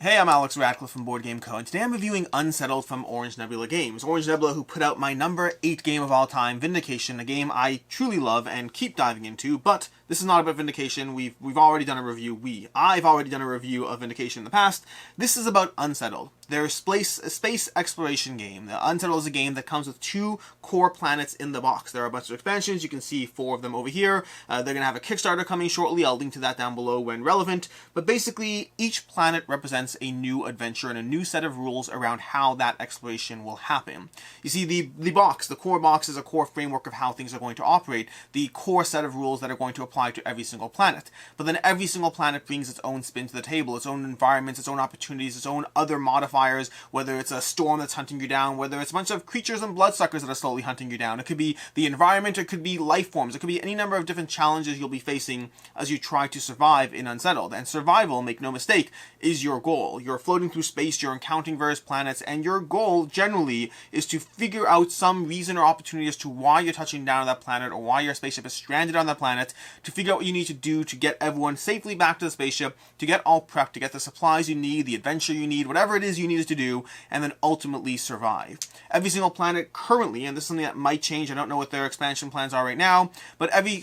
Hey, I'm Alex Radcliffe from Board Game Co. and today I'm reviewing Unsettled from Orange Nebula Games. Orange Nebula, who put out my number 8 game of all time, Vindication, a game I truly love and keep diving into, but this is not about Vindication. We've already done a review. I've already done a review of Vindication in the past. This is about Unsettled. They're a space exploration game. Unsettled is a game that comes with 2 core planets in the box. There are a bunch of expansions. You can see 4 of them over here. They're going to have a Kickstarter coming shortly. I'll link to that down below when relevant. But basically, each planet represents a new adventure and a new set of rules around how that exploration will happen. You see, the core box is a core framework of how things are going to operate, the core set of rules that are going to apply to every single planet. But then every single planet brings its own spin to the table, its own environments, its own opportunities, its own other modifiers, whether it's a storm that's hunting you down, whether it's a bunch of creatures and bloodsuckers that are slowly hunting you down. It could be the environment, it could be life forms, it could be any number of different challenges you'll be facing as you try to survive in Unsettled. And survival, make no mistake, is your goal. You're floating through space, you're encountering various planets, and your goal generally is to figure out some reason or opportunity as to why you're touching down on that planet or why your spaceship is stranded on that planet, to figure out what you need to do to get everyone safely back to the spaceship, to get all prepped, to get the supplies you need, the adventure you need, whatever it is you need to do, and then ultimately survive. Every single planet currently, and this is something that might change, I don't know what their expansion plans are right now, but every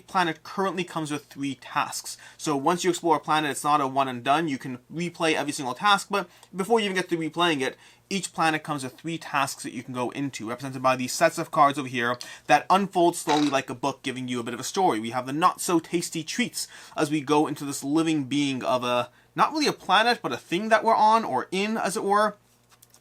planet currently comes with 3 tasks. So once you explore a planet, it's not a one and done. You can replay every single task, but before you even get to replaying it, each planet comes with 3 tasks that you can go into, represented by these sets of cards over here that unfold slowly like a book, giving you a bit of a story. We have the not-so-tasty treats as we go into this living being of not really a planet, but a thing that we're on, or in, as it were.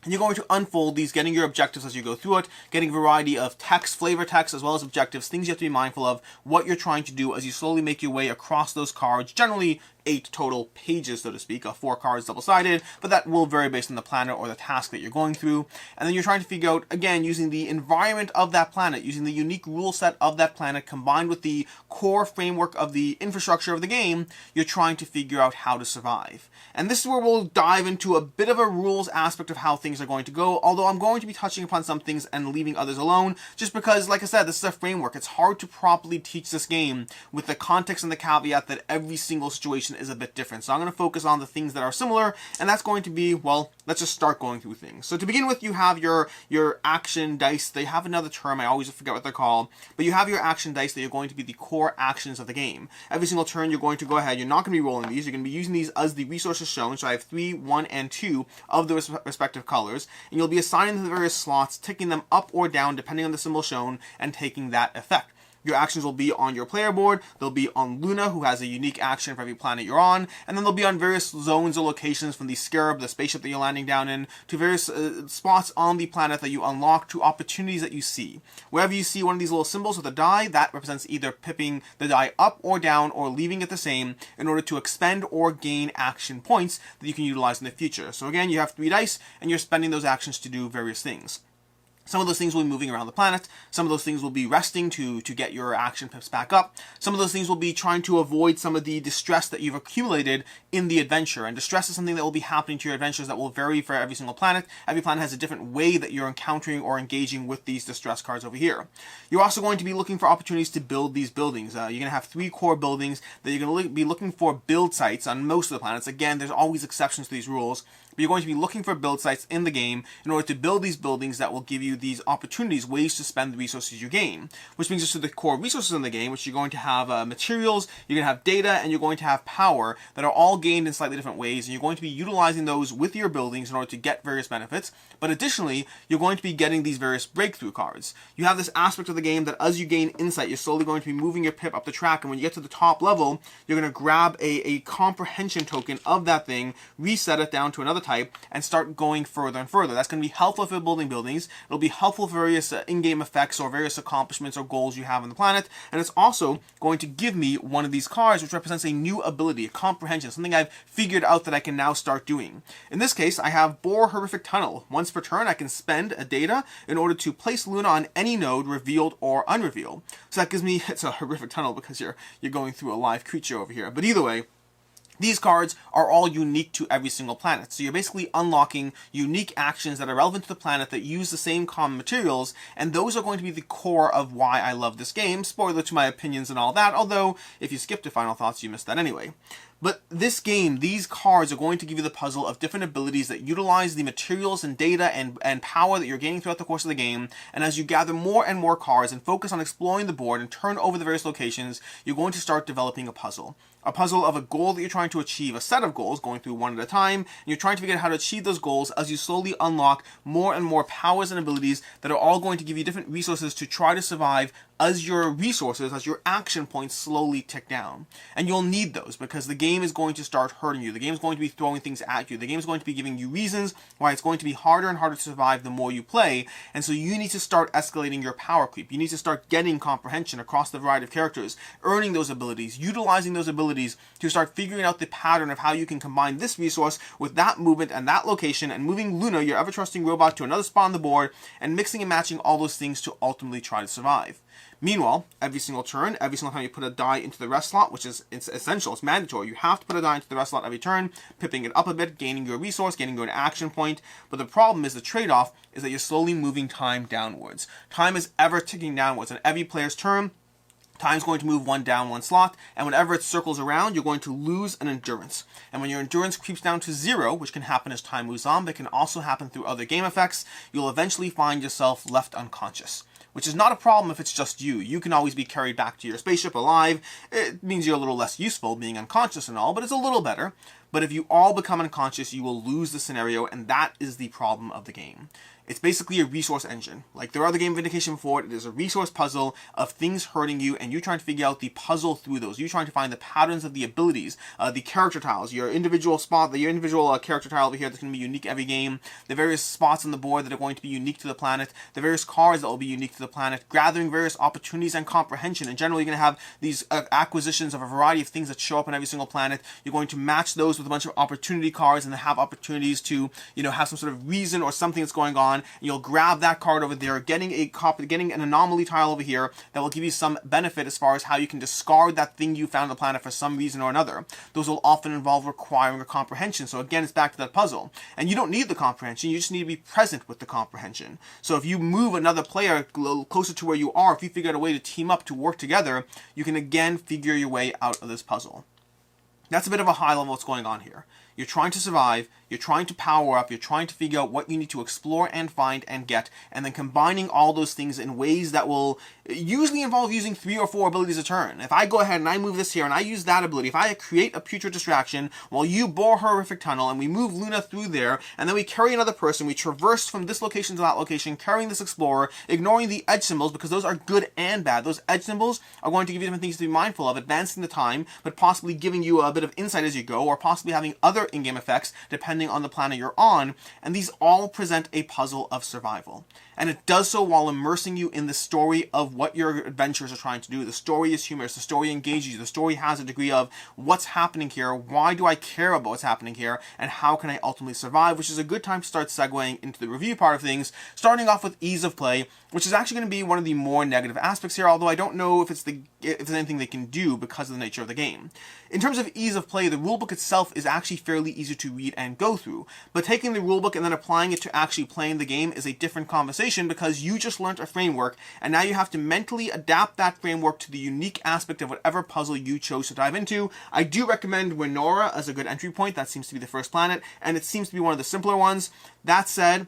And you're going to unfold these, getting your objectives as you go through it, getting a variety of text, flavor text, as well as objectives, things you have to be mindful of, what you're trying to do as you slowly make your way across those cards, generally 8 total pages, so to speak, 4 cards double-sided, but that will vary based on the planet or the task that you're going through. And then you're trying to figure out, again, using the environment of that planet, using the unique rule set of that planet, combined with the core framework of the infrastructure of the game, you're trying to figure out how to survive. And this is where we'll dive into a bit of a rules aspect of how things are going to go, although I'm going to be touching upon some things and leaving others alone, just because, like I said, this is a framework. It's hard to properly teach this game with the context and the caveat that every single situation is a bit different. So I'm going to focus on the things that are similar, and that's going to be, well, let's just start going through things. So to begin with, you have your action dice. They have another term, I always forget what they're called, but you have your action dice that are going to be the core actions of the game. Every single turn, you're going to go ahead, you're not going to be rolling these, you're going to be using these as the resources shown. So I have 3, 1, and 2 of the respective colors, and you'll be assigning the various slots, ticking them up or down depending on the symbol shown, and taking that effect. Your actions will be on your player board, they'll be on Luna, who has a unique action for every planet you're on, and then they'll be on various zones or locations, from the Scarab, the spaceship that you're landing down in, to various spots on the planet that you unlock, to opportunities that you see. Wherever you see one of these little symbols with a die, that represents either pipping the die up or down, or leaving it the same, in order to expend or gain action points that you can utilize in the future. So again, you have 3 dice, and you're spending those actions to do various things. Some of those things will be moving around the planet. Some of those things will be resting to get your action pips back up. Some of those things will be trying to avoid some of the distress that you've accumulated in the adventure. And distress is something that will be happening to your adventures that will vary for every single planet. Every planet has a different way that you're encountering or engaging with these distress cards over here. You're also going to be looking for opportunities to build these buildings. You're going to have 3 core buildings that you're going to be looking for build sites on most of the planets. Again, there's always exceptions to these rules. But you're going to be looking for build sites in the game in order to build these buildings that will give you these opportunities, ways to spend the resources you gain. Which brings us to the core resources in the game, which you're going to have materials, you're going to have data, and you're going to have power that are all gained in slightly different ways, and you're going to be utilizing those with your buildings in order to get various benefits. But additionally, you're going to be getting these various breakthrough cards. You have this aspect of the game that as you gain insight, you're slowly going to be moving your pip up the track, and when you get to the top level, you're going to grab a comprehension token of that thing, reset it down to another type, and start going further and further. That's going to be helpful for building buildings. It'll be helpful for various in-game effects or various accomplishments or goals you have on the planet. And it's also going to give me one of these cards, which represents a new ability, a comprehension, something I've figured out that I can now start doing. In this case, I have Bore Horrific Tunnel. Once per turn, I can spend a data in order to place Luna on any node, revealed or unrevealed. So that gives me, it's a horrific tunnel because you're going through a live creature over here. But either way, these cards are all unique to every single planet, so you're basically unlocking unique actions that are relevant to the planet that use the same common materials, and those are going to be the core of why I love this game. Spoiler to my opinions and all that, although if you skip to final thoughts, you missed that anyway. But this game, these cards are going to give you the puzzle of different abilities that utilize the materials and data and power that you're gaining throughout the course of the game. And as you gather more and more cards and focus on exploring the board and turn over the various locations, you're going to start developing a puzzle. A puzzle of a goal that you're trying to achieve, a set of goals, going through one at a time, and you're trying to figure out how to achieve those goals as you slowly unlock more and more powers and abilities that are all going to give you different resources to try to survive as your resources, as your action points slowly tick down. And you'll need those because the game is going to start hurting you. The game is going to be throwing things at you. The game is going to be giving you reasons why it's going to be harder and harder to survive the more you play. And so you need to start escalating your power creep. You need to start getting comprehension across the variety of characters, earning those abilities, utilizing those abilities to start figuring out the pattern of how you can combine this resource with that movement and that location, and moving Luna, your ever-trusting robot, to another spot on the board, and mixing and matching all those things to ultimately try to survive. Meanwhile, every single turn, every single time you put a die into the rest slot, which is essential, it's mandatory, you have to put a die into the rest slot every turn, pipping it up a bit, gaining your resource, gaining your action point. But the problem is, the trade-off is that you're slowly moving time downwards. Time is ever ticking downwards, and every player's turn, time's going to move one down one slot, and whenever it circles around, you're going to lose an endurance. And when your endurance creeps down to 0, which can happen as time moves on, but can also happen through other game effects, you'll eventually find yourself left unconscious. Which is not a problem if it's just you. You can always be carried back to your spaceship alive. It means you're a little less useful being unconscious and all, but it's a little better. But if you all become unconscious, you will lose the scenario, and that is the problem of the game. It's basically a resource engine. Like their other game, Vindication, before it is a resource puzzle of things hurting you, and you trying to figure out the puzzle through those. You trying to find the patterns of the abilities, the character tiles, your individual spot, your individual character tile over here that's going to be unique every game, the various spots on the board that are going to be unique to the planet, the various cards that will be unique to the planet, gathering various opportunities and comprehension. In general, you're going to have these acquisitions of a variety of things that show up on every single planet. You're going to match those with a bunch of opportunity cards and have opportunities to, have some sort of reason or something that's going on. And you'll grab that card over there, getting an anomaly tile over here that will give you some benefit as far as how you can discard that thing you found on the planet for some reason or another. Those will often involve requiring a comprehension. So again, it's back to that puzzle. And you don't need the comprehension, you just need to be present with the comprehension. So if you move another player a little closer to where you are, if you figure out a way to team up to work together, you can again figure your way out of this puzzle. That's a bit of a high level of what's going on here. You're trying to survive, you're trying to power up, you're trying to figure out what you need to explore and find and get, and then combining all those things in ways that will usually involve using 3 or 4 abilities a turn. If I go ahead and I move this here and I use that ability, if I create a putrid distraction while you bore horrific tunnel and we move Luna through there, and then we carry another person, we traverse from this location to that location, carrying this explorer, ignoring the edge symbols because those are good and bad. Those edge symbols are going to give you different things to be mindful of, advancing the time, but possibly giving you a bit of insight as you go, or possibly having other in-game effects depending on the planet you're on, and these all present a puzzle of survival. And it does so while immersing you in the story of what your adventures are trying to do. The story is humorous, the story engages you, the story has a degree of what's happening here, why do I care about what's happening here, and how can I ultimately survive, which is a good time to start segueing into the review part of things, starting off with ease of play, which is actually going to be one of the more negative aspects here, although I don't know if there's anything they can do because of the nature of the game. In terms of ease of play, the rulebook itself is actually fairly easy to read and go through, but taking the rulebook and then applying it to actually playing the game is a different conversation because you just learnt a framework, and now you have to mentally adapt that framework to the unique aspect of whatever puzzle you chose to dive into. I do recommend Winora as a good entry point. That seems to be the first planet, and it seems to be one of the simpler ones. That said,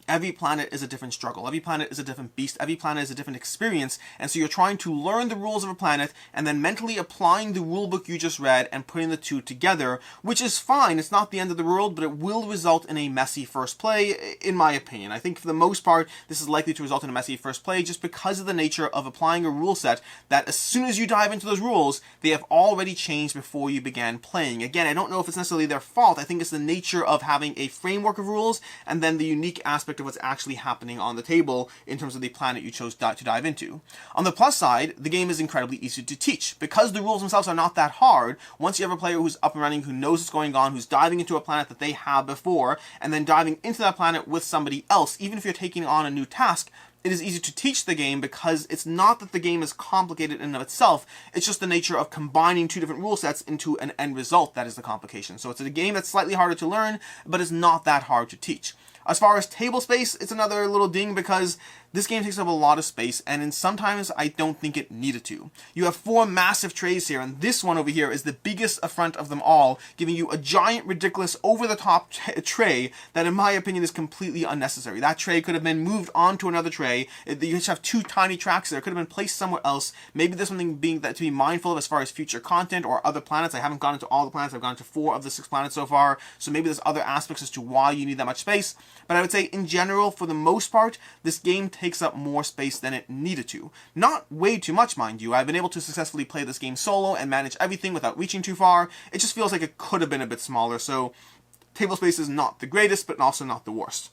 every planet is a different struggle. Every planet is a different beast. Every planet is a different experience. And so you're trying to learn the rules of a planet and then mentally applying the rulebook you just read and putting the two together, which is fine. It's not the end of the world, but it will result in a messy first play, in my opinion. I think for the most part, this is likely to result in a messy first play just because of the nature of applying a rule set that as soon as you dive into those rules, they have already changed before you began playing. Again, I don't know if it's necessarily their fault. I think it's the nature of having a framework of rules and then the unique aspect of what's actually happening on the table in terms of the planet you chose to dive into. On the plus side, the game is incredibly easy to teach. Because the rules themselves are not that hard, once you have a player who's up and running, who knows what's going on, who's diving into a planet that they have before, and then diving into that planet with somebody else, even if you're taking on a new task, it is easy to teach the game because it's not that the game is complicated in and of itself, it's just the nature of combining two different rule sets into an end result that is the complication. So it's a game that's slightly harder to learn, but is not that hard to teach. As far as table space, it's another little ding because this game takes up a lot of space, and sometimes I don't think it needed to. You have 4 massive trays here, and this one over here is the biggest affront of them all, giving you a giant, ridiculous, over-the-top tray that, in my opinion, is completely unnecessary. That tray could have been moved onto another tray. You just have 2 tiny tracks there. It could have been placed somewhere else. Maybe there's something to be mindful of as far as future content or other planets. I haven't gone into all the planets. I've gone to 4 of the 6 planets so far, so maybe there's other aspects as to why you need that much space. But I would say, in general, for the most part, this game takes up more space than it needed to. Not way too much, mind you. I've been able to successfully play this game solo and manage everything without reaching too far. It just feels like it could have been a bit smaller, so table space is not the greatest, but also not the worst.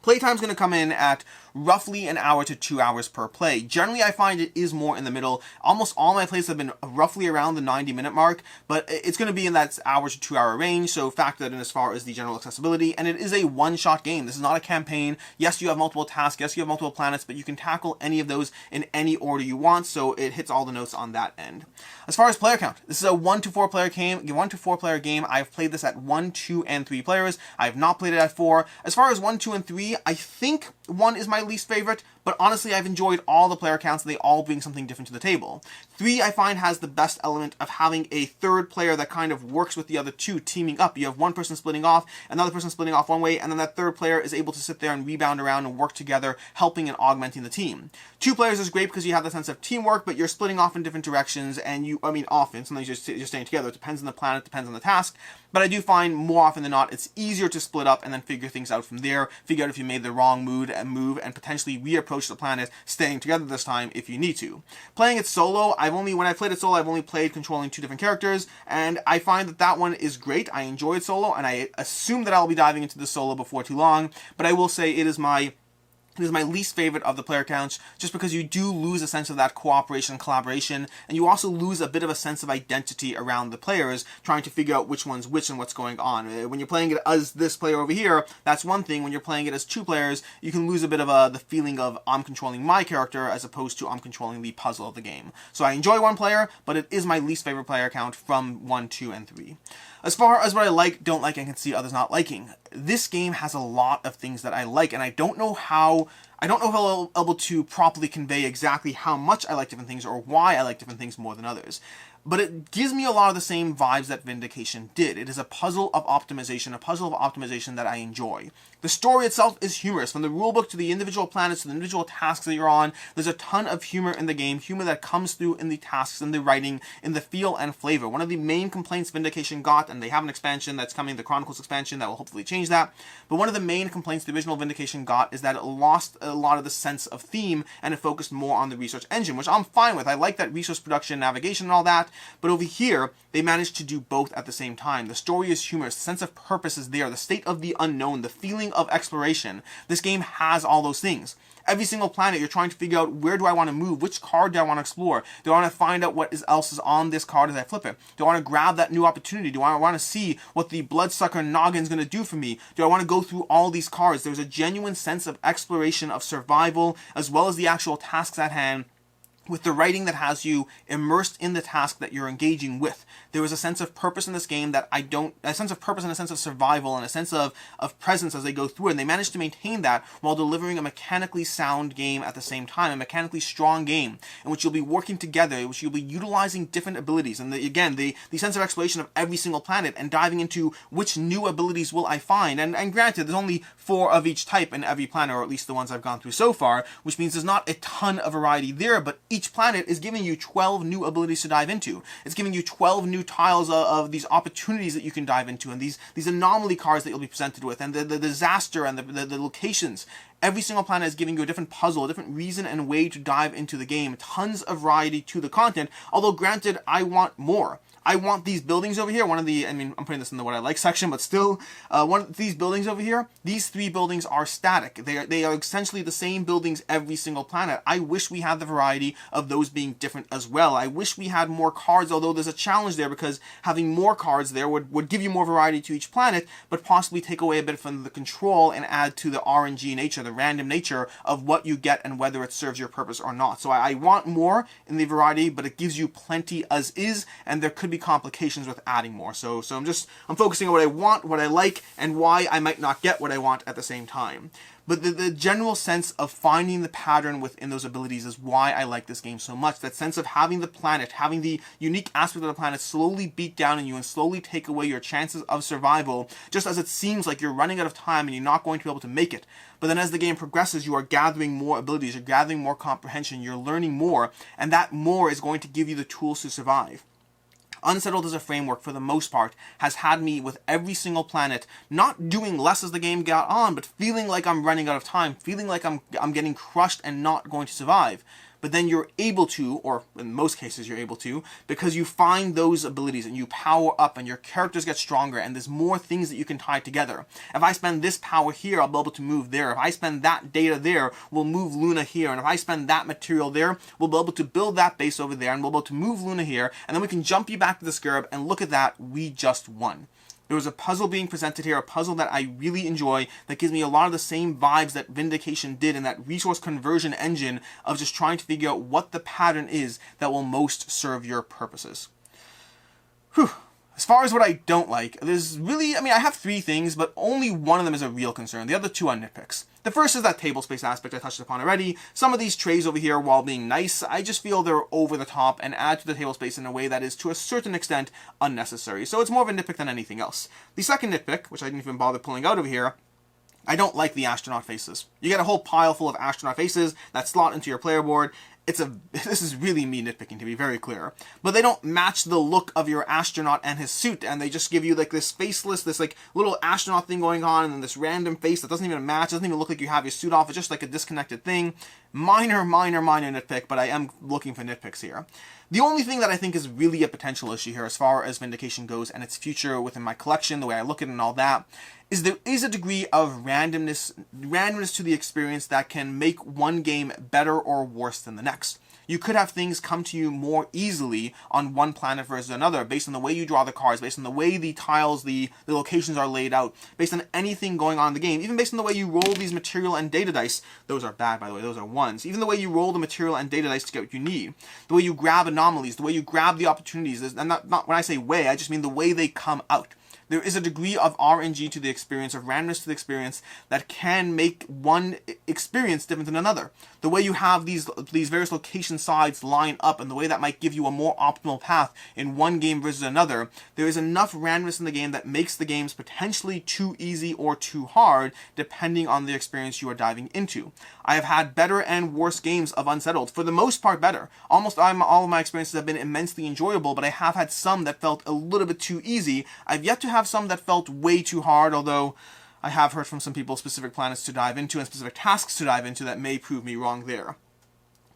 Playtime's going to come in at roughly an hour to 2 hours per play. Generally, I find it is more in the middle. Almost all my plays have been roughly around the 90-minute mark, but it's going to be in that hour to 2 hour range, so factor that in as far as the general accessibility. And it is a one-shot game. This is not a campaign. Yes, you have multiple tasks. Yes, you have multiple planets, but you can tackle any of those in any order you want, so it hits all the notes on that end. As far as player count, this is a 1 to 4 player game. 1 to 4 player game. I've played this at 1, 2, and 3 players. I have not played it at 4. As far as 1, 2, and 3, I think 1 is my least favorite, but honestly, I've enjoyed all the player counts, and they all bring something different to the table. 3, I find, has the best element of having a third player that kind of works with the other 2, teaming up. You have one person splitting off, another person splitting off one way, and then that third player is able to sit there and rebound around and work together, helping and augmenting the team. 2 players is great because you have the sense of teamwork, but you're splitting off in different directions, and often, sometimes you're staying together. It depends on the planet, depends on the task, but I do find more often than not, it's easier to split up and then figure things out from there, figure out if you made the wrong move, and potentially reapproach the planet, staying together this time if you need to. Playing it solo, when I played it solo, I've only played controlling 2 different characters, and I find that one is great. I enjoy it solo, and I assume that I'll be diving into the solo before too long, but I will say it is my least favorite of the player counts, just because you do lose a sense of that cooperation and collaboration, and you also lose a bit of a sense of identity around the players, trying to figure out which one's which and what's going on. When you're playing it as this player over here, that's one thing. When you're playing it as 2 players, you can lose a bit of the feeling of I'm controlling my character as opposed to I'm controlling the puzzle of the game. So I enjoy 1 player, but it is my least favorite player count from 1, 2, and 3. As far as what I like, don't like, and can see others not liking, this game has a lot of things that I like, and I don't know if I'll be able to properly convey exactly how much I like different things or why I like different things more than others. But it gives me a lot of the same vibes that Vindication did. It is a puzzle of optimization that I enjoy. The story itself is humorous. From the rulebook to the individual planets to the individual tasks that you're on, there's a ton of humor in the game, humor that comes through in the tasks, in the writing, in the feel and flavor. One of the main complaints Vindication got, and they have an expansion that's coming, the Chronicles expansion, that will hopefully change that, but one of the main complaints the original Vindication got is that it lost a lot of the sense of theme, and it focused more on the research engine, which I'm fine with. I like that resource production, navigation, and all that, but over here, they managed to do both at the same time. The story is humorous, the sense of purpose is there, the state of the unknown, the feeling of exploration. This game has all those things. Every single planet, you're trying to figure out, where do I want to move? Which card do I want to explore? Do I want to find out what else is on this card as I flip it? Do I want to grab that new opportunity? Do I want to see what the bloodsucker noggin's going to do for me? Do I want to go through all these cards? There's a genuine sense of exploration, of survival, as well as the actual tasks at hand, with the writing that has you immersed in the task that you're engaging with. There is a sense of purpose in this game that a sense of purpose and a sense of survival and a sense of presence as they go through it, and they managed to maintain that while delivering a mechanically sound game at the same time, a mechanically strong game in which you'll be working together, in which you'll be utilizing different abilities, and the sense of exploration of every single planet and diving into which new abilities will I find, and granted, there's only 4 of each type in every planet, or at least the ones I've gone through so far, which means there's not a ton of variety there, but each planet is giving you 12 new abilities to dive into. It's giving you 12 new tiles of these opportunities that you can dive into, and these anomaly cards that you'll be presented with, and the disaster and the locations. Every single planet is giving you a different puzzle, a different reason and way to dive into the game. Tons of variety to the content, although granted, I want more. I want these buildings over here, I'm putting this in the what I like section, but still, one of these buildings over here, these 3 buildings are static. They are essentially the same buildings every single planet. I wish we had the variety of those being different as well. I wish we had more cards, although there's a challenge there, because having more cards there would give you more variety to each planet, but possibly take away a bit from the control and add to the RNG nature, the random nature of what you get and whether it serves your purpose or not. So I want more in the variety, but it gives you plenty as is, and there could be complications with adding more. So I'm focusing on what I want, what I like, and why I might not get what I want at the same time. But the general sense of finding the pattern within those abilities is why I like this game so much. That sense of having the planet, having the unique aspect of the planet slowly beat down on you and slowly take away your chances of survival, just as it seems like you're running out of time and you're not going to be able to make it. But then as the game progresses, you are gathering more abilities, you're gathering more comprehension, you're learning more, and that more is going to give you the tools to survive. Unsettled as a framework, for the most part, has had me with every single planet, not doing less as the game got on, but feeling like I'm running out of time, feeling like I'm getting crushed and not going to survive. But then you're able to, or in most cases you're able to, because you find those abilities and you power up and your characters get stronger and there's more things that you can tie together. If I spend this power here, I'll be able to move there. If I spend that data there, we'll move Luna here. And if I spend that material there, we'll be able to build that base over there and we'll be able to move Luna here. And then we can jump you back to the Scarab and look at that, we just won. There was a puzzle being presented here, a puzzle that I really enjoy, that gives me a lot of the same vibes that Vindication did in that resource conversion engine of just trying to figure out what the pattern is that will most serve your purposes. Whew. As far as what I don't like, there's really, I have 3 things, but only one of them is a real concern. The other 2 are nitpicks. The first is that table space aspect I touched upon already. Some of these trays over here, while being nice, I just feel they're over the top and add to the table space in a way that is, to a certain extent, unnecessary. So it's more of a nitpick than anything else. The second nitpick, which I didn't even bother pulling out over here, I don't like the astronaut faces. You get a whole pile full of astronaut faces that slot into your player board. This is really me nitpicking, to be very clear. But they don't match the look of your astronaut and his suit, and they just give you like this faceless, this like little astronaut thing going on, and then this random face that doesn't even match, doesn't even look like you have your suit off, it's just like a disconnected thing. Minor nitpick, but I am looking for nitpicks here. The only thing that I think is really a potential issue here as far as Vindication goes and its future within my collection, the way I look at it and all that, is there is a degree of randomness to the experience that can make one game better or worse than the next. You could have things come to you more easily on one planet versus another, based on the way you draw the cards, based on the way the tiles, the locations are laid out, based on anything going on in the game, even based on the way you roll these material and data dice. Those are bad, by the way, those are 1s. Even the way you roll the material and data dice to get what you need. The way you grab anomalies, the way you grab the opportunities, and not when I say way, I just mean the way they come out. There is a degree of RNG to the experience, of randomness to the experience, that can make one experience different than another. The way you have these various location sides line up and the way that might give you a more optimal path in one game versus another, there is enough randomness in the game that makes the games potentially too easy or too hard, depending on the experience you are diving into. I have had better and worse games of Unsettled. For the most part, better. Almost all of my experiences have been immensely enjoyable, but I have had some that felt a little bit too easy. I've yet to have some that felt way too hard, although I have heard from some people specific planets to dive into and specific tasks to dive into that may prove me wrong there.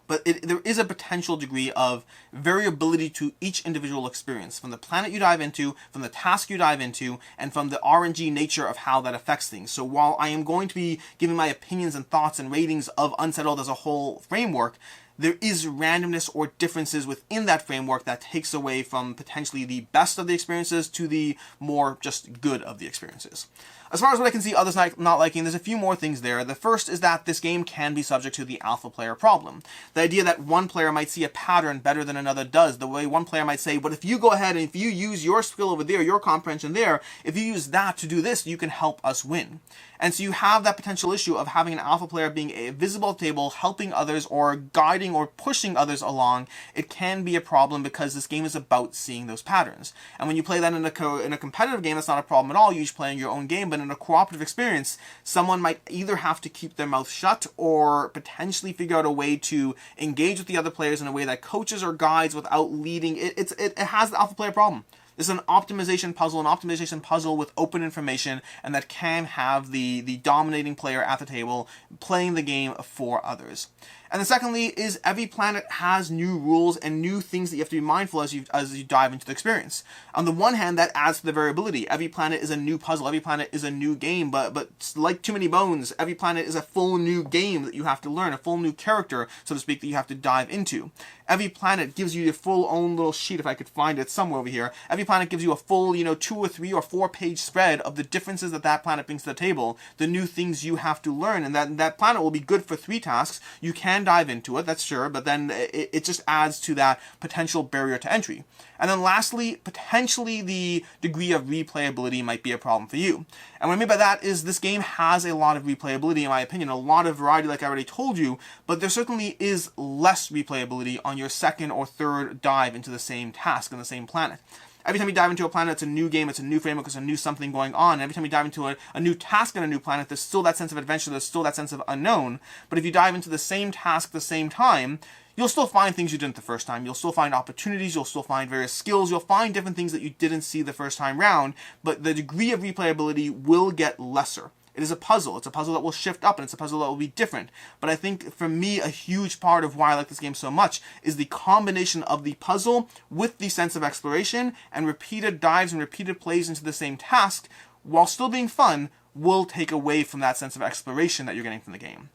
But there is a potential degree of variability to each individual experience, from the planet you dive into, from the task you dive into, and from the RNG nature of how that affects things. So while I am going to be giving my opinions and thoughts and ratings of Unsettled as a whole framework, there is randomness or differences within that framework that takes away from potentially the best of the experiences to the more just good of the experiences. As far as what I can see others not liking, there's a few more things there. The first is that this game can be subject to the alpha player problem. The idea that one player might see a pattern better than another does. The way one player might say, but if you go ahead and if you use your skill over there, your comprehension there, if you use that to do this, you can help us win. And so you have that potential issue of having an alpha player being a visible table, helping others or guiding or pushing others along. It can be a problem because this game is about seeing those patterns. And when you play that in a competitive game, that's not a problem at all. You're each playing your own game, but in a cooperative experience, someone might either have to keep their mouth shut or potentially figure out a way to engage with the other players in a way that coaches or guides without leading. It has the alpha player problem. This is an optimization puzzle with open information, and that can have the dominating player at the table playing the game for others. And then secondly is every planet has new rules and new things that you have to be mindful as you dive into the experience. On the one hand, that adds to the variability. Every planet is a new puzzle, every planet is a new game, but like Too Many Bones, every planet is a full new game that you have to learn, a full new character, so to speak, that you have to dive into. Every planet gives you your full own little sheet, if I could find it somewhere over here. Every planet gives you a full, 2 or 3 or 4 page spread of the differences that planet brings to the table, the new things you have to learn, and that planet will be good for 3 tasks. You can can dive into it, that's sure, but then it just adds to that potential barrier to entry. And then lastly, potentially the degree of replayability might be a problem for you. And what I mean by that is this game has a lot of replayability, in my opinion, a lot of variety like I already told you, but there certainly is less replayability on your second or third dive into the same task on the same planet. Every time you dive into a planet, it's a new game, it's a new framework, it's a new something going on. And every time you dive into a new task on a new planet, there's still that sense of adventure, there's still that sense of unknown. But if you dive into the same task at the same time, you'll still find things you didn't the first time. You'll still find opportunities, you'll still find various skills, you'll find different things that you didn't see the first time round, but the degree of replayability will get lesser. It is a puzzle. It's a puzzle that will shift up, and it's a puzzle that will be different. But I think, for me, a huge part of why I like this game so much is the combination of the puzzle with the sense of exploration, and repeated dives and repeated plays into the same task, while still being fun, will take away from that sense of exploration that you're getting from the game.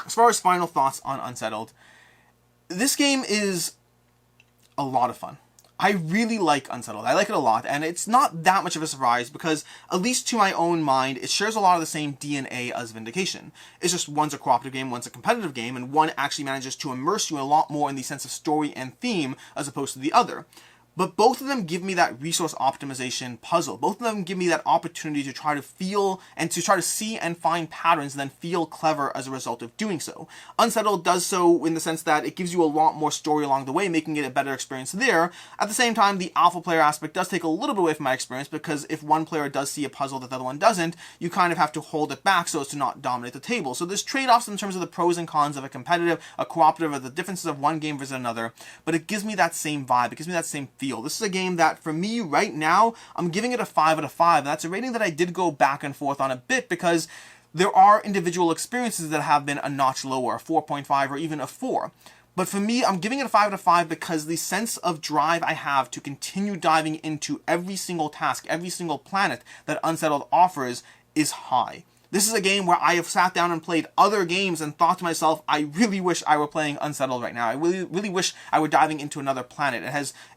As far as final thoughts on Unsettled, this game is a lot of fun. I really like Unsettled. I like it a lot, and it's not that much of a surprise because, at least to my own mind, it shares a lot of the same DNA as Vindication. It's just one's a cooperative game, one's a competitive game, and one actually manages to immerse you a lot more in the sense of story and theme as opposed to the other. But both of them give me that resource optimization puzzle. Both of them give me that opportunity to try to feel and to try to see and find patterns and then feel clever as a result of doing so. Unsettled does so in the sense that it gives you a lot more story along the way, making it a better experience there. At the same time, the alpha player aspect does take a little bit away from my experience because if one player does see a puzzle that the other one doesn't, you kind of have to hold it back so as to not dominate the table. So there's trade-offs in terms of the pros and cons of a competitive, a cooperative, or the differences of one game versus another, but it gives me that same vibe, it gives me that same feel. This is a game that, for me, right now, I'm giving it a 5 out of 5, and that's a rating that I did go back and forth on a bit because there are individual experiences that have been a notch lower, a 4.5 or even a 4. But for me, I'm giving it a 5 out of 5 because the sense of drive I have to continue diving into every single task, every single planet that Unsettled offers is high. This is a game where I have sat down and played other games and thought to myself, I really wish I were playing Unsettled right now. I really wish I were diving into another planet.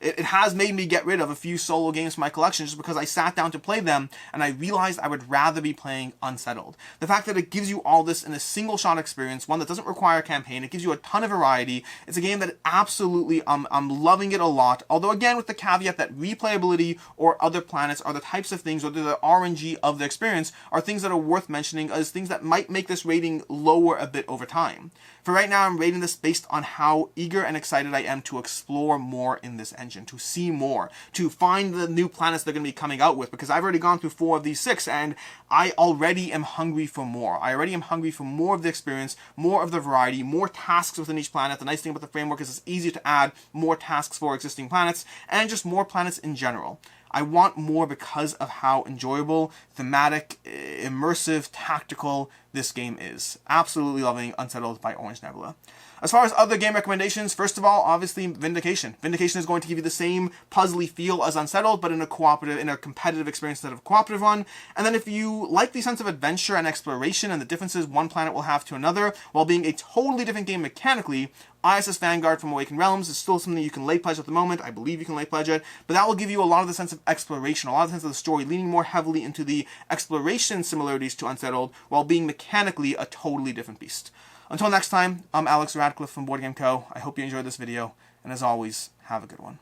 It has made me get rid of a few solo games from my collection just because I sat down to play them and I realized I would rather be playing Unsettled. The fact that it gives you all this in a single shot experience, one that doesn't require a campaign, it gives you a ton of variety. It's a game that absolutely, I'm loving it a lot. Although again, with the caveat that replayability or other planets are the types of things, or the RNG of the experience, are things that are worth mentioning as things that might make this rating lower a bit over time. For right now, I'm rating this based on how eager and excited I am to explore more in this engine, to see more, to find the new planets they're going to be coming out with, because I've already gone through 4 of these 6, and I already am hungry for more. I already am hungry for more of the experience, more of the variety, more tasks within each planet. The nice thing about the framework is it's easy to add more tasks for existing planets, and just more planets in general. I want more because of how enjoyable, thematic, immersive, tactical this game is. Absolutely loving Unsettled by Orange Nebula. As far as other game recommendations, first of all, obviously Vindication. Vindication is going to give you the same puzzly feel as Unsettled, but in a competitive experience instead of a cooperative one. And then if you like the sense of adventure and exploration and the differences one planet will have to another, while being a totally different game mechanically, ISS Vanguard from Awakened Realms is still something you can late pledge at the moment. I believe you can late pledge it, but that will give you a lot of the sense of exploration, a lot of the sense of the story, leaning more heavily into the exploration similarities to Unsettled, while being mechanically a totally different beast. Until next time, I'm Alex Radcliffe from Board Game Co. I hope you enjoyed this video, and as always, have a good one.